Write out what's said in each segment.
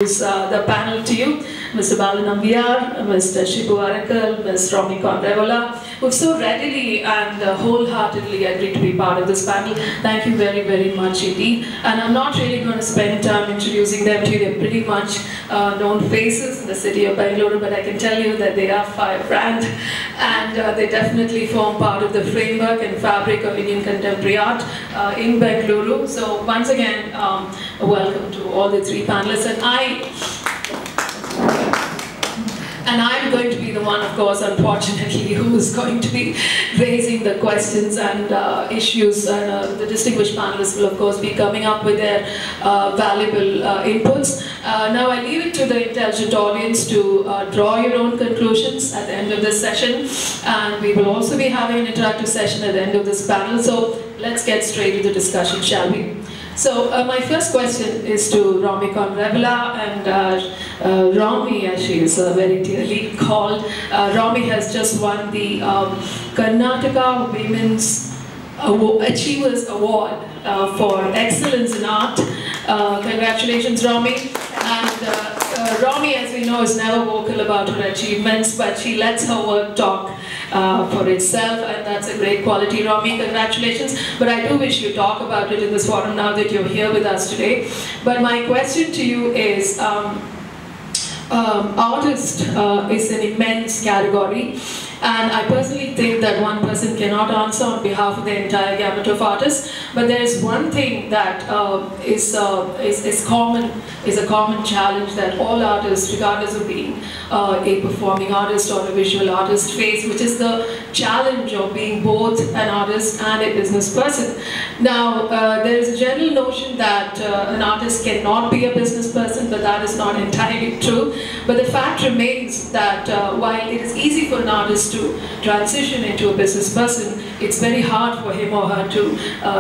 The panel to you, Mr. Balan Nambiar, Mr. Shibu Arakkal, Ms. Romicon Revola, who've so readily and wholeheartedly agreed to be part of this panel. Thank you very, very much indeed. And I'm not really going to spend time introducing them to you. They're pretty much known faces in the city of Bangalore, but I can tell you that they are firebrand and they definitely form part of the framework and fabric of Indian contemporary art in Bangalore. So once again, welcome to all the three panelists. And I'm going to be the one, of course, unfortunately, who is going to be raising the questions and issues. And the distinguished panelists will, of course, be coming up with their valuable inputs. Now, I leave it to the intelligent audience to draw your own conclusions at the end of this session. And we will also be having an interactive session at the end of this panel. So let's get straight to the discussion, shall we? So my first question is to Romicon Revola and Romy, as she is very dearly called. Romy has just won the Karnataka Women's Achievers Award for Excellence in Art. Congratulations, Romy. And Romy, as we know, is never vocal about her achievements, but she lets her work talk for itself, and that's a great quality, Romy. Congratulations. But I do wish you talk about it in this forum now that you're here with us today. But my question to you is, artist is an immense category. And I personally think that one person cannot answer on behalf of the entire gamut of artists. But there is one thing that is a common challenge that all artists, regardless of being a performing artist or a visual artist, face, which is the challenge of being both an artist and a business person. Now, there is a general notion that an artist cannot be a business person, but that is not entirely true. But the fact remains that while it is easy for an artist to transition into a business person, it's very hard for him or her to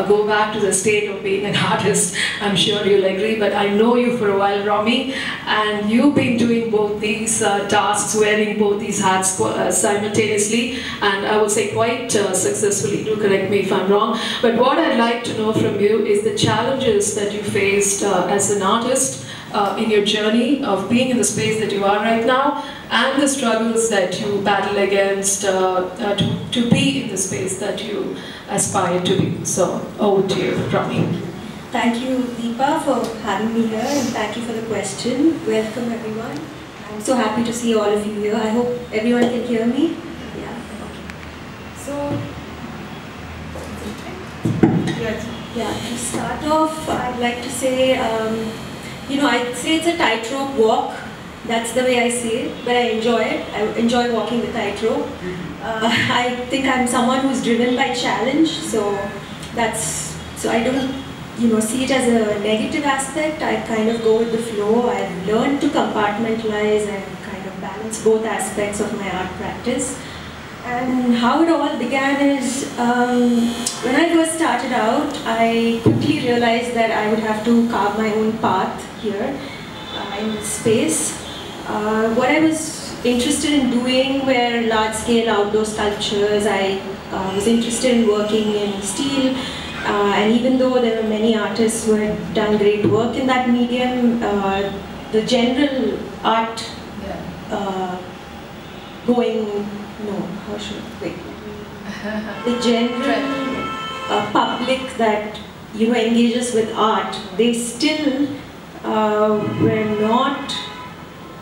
go back to the state of being an artist. I'm sure you'll agree, but I know you for a while, Romy, and you've been doing both these tasks, wearing both these hats simultaneously, and I would say quite successfully. Do correct me if I'm wrong. But what I'd like to know from you is the challenges that you faced as an artist in your journey of being in the space that you are right now, and the struggles that you battle against to be in the space that you aspire to be. So, over to you, Romy. Thank you, Deepa, for having me here, and thank you for the question. Welcome, everyone. I'm so happy to see all of you here. I hope everyone can hear me. Yeah, okay. So, yeah, to start off, I'd like to say, I'd say it's a tightrope walk. That's the way I see it, but I enjoy it. I enjoy walking the tightrope. I think I'm someone who's driven by challenge, so I don't, see it as a negative aspect. I kind of go with the flow. I've learned to compartmentalize and kind of balance both aspects of my art practice. And how it all began is, when I first started out, I quickly realized that I would have to carve my own path here in this space. What I was interested in doing were large-scale outdoor sculptures. I was interested in working in steel, and even though there were many artists who had done great work in that medium, the general art the general public that engages with art, they still were not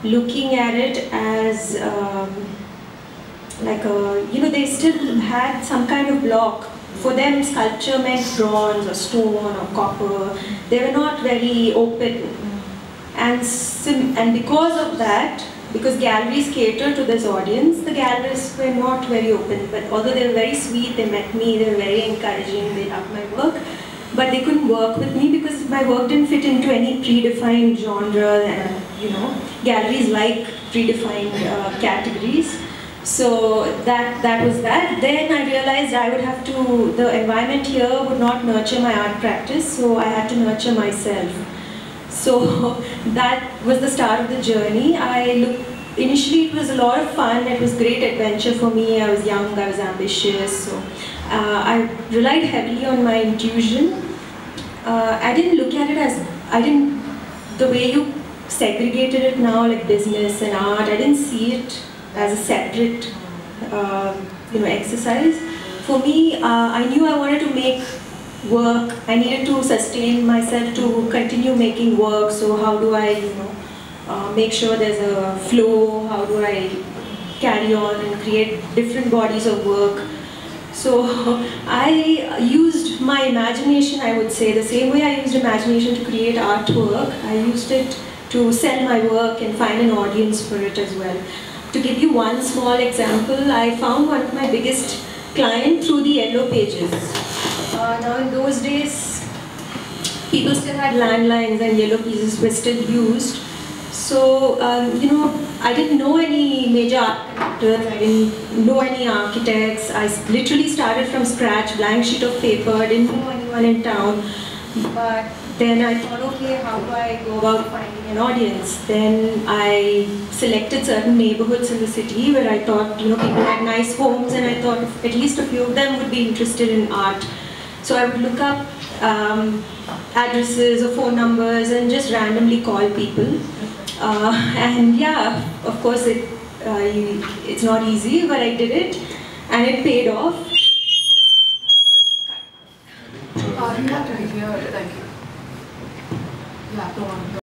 looking at it as they still had some kind of block. For them, sculpture meant bronze or stone or copper. They were not very open. And because of that, because galleries cater to this audience, the gallerists were not very open. But although they were very sweet, they met me, they were very encouraging, they loved my work. But they couldn't work with me because my work didn't fit into any predefined genre, and galleries like predefined categories. So that was that. Then I realized I would have to, the environment here would not nurture my art practice, so I had to nurture myself. So that was the start of the journey. Initially it was a lot of fun, it was great adventure for me. I was young, I was ambitious, so I relied heavily on my intuition. I didn't look at it as, the way you segregated it now, like business and art. I didn't see it as a separate, exercise. For me, I knew I wanted to make work. I needed to sustain myself to continue making work. So how do I, make sure there's a flow? How do I carry on and create different bodies of work? So I used my imagination, I would say, the same way I used imagination to create artwork. I used it to sell my work and find an audience for it as well. To give you one small example, I found one of my biggest clients through the Yellow Pages. Now in those days, people still had landlines and Yellow Pages were still used. So, I didn't know any major art collectors, I didn't know any architects. I literally started from scratch, blank sheet of paper, didn't know anyone in town. But then I thought, okay, how do I go about finding an audience? Then I selected certain neighborhoods in the city where I thought, people had nice homes, and I thought at least a few of them would be interested in art. So I would look up addresses or phone numbers and just randomly call people. And yeah, of course it's not easy, but I did it and it paid off. You have to hear it, thank you. Yeah, go on.